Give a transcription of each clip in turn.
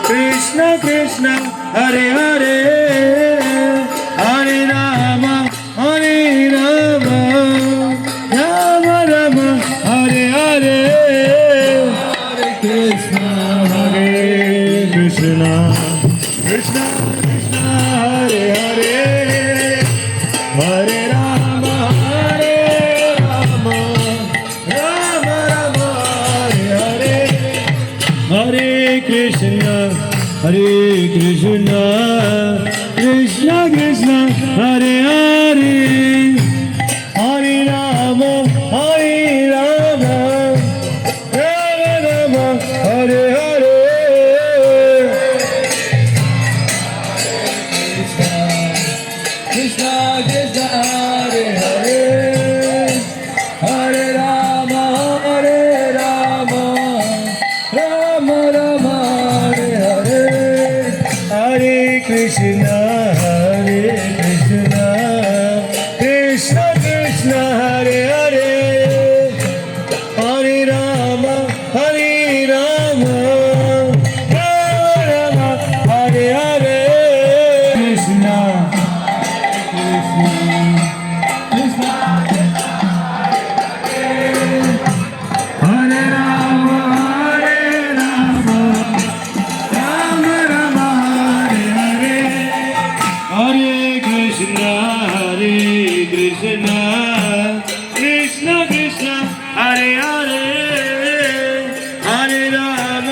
Krishna Krishna Hare Hare Hare Ram Ram Ram Hare Hare Hare Krishna Krishna Krishna Hare Hare Hare Ram Ram Ram Hare Hare Hare Krishna Krishna Krishna Hare Hare Hare Ram Ram Ram Hare Hare Krishna Krishna Hare Hare Hare Ram Ram Ram Hare Hare Hare Krishna Krishna Krishna Hare Hare Hare Ram Ram Ram Hare Hare Krishna Krishna Hare Ram Ram Ram Hare Hare Hare Krishna Krishna Krishna Krishna Hare Hare Hare Ram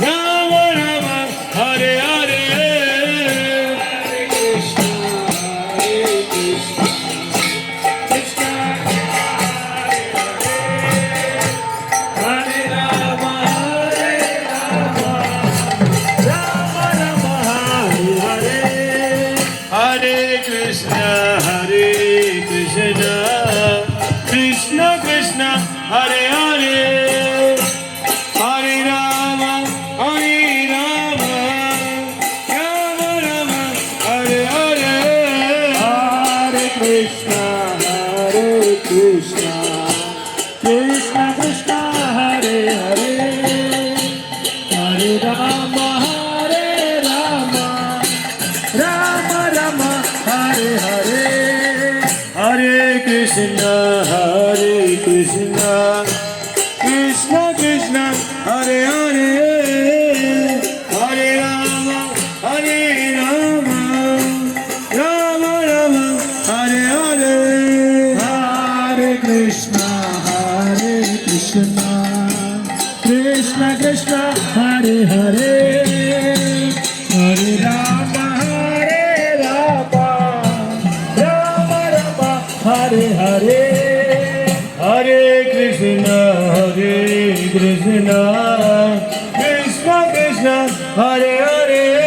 Ram Ram Hare Hare Hare Ram Ram Hare Hare Krishna Krishna Krishna Krishna Hare Hare Hare Ram Ram Ram Hare Hare Hare Krishna Krishna Krishna Krishna Hare Hare Hare Ram Ram Ram Hare Hare Hare Krishna Krishna Krishna Krishna Hare Hare Hare Ram Ram Ram Ram Hare Hare Hare Krishna Krishna Krishna Krishna Hare Hare Hare Ram Ram Hare Hare Hare Krishna Krishna Krishna Krishna Hare Hare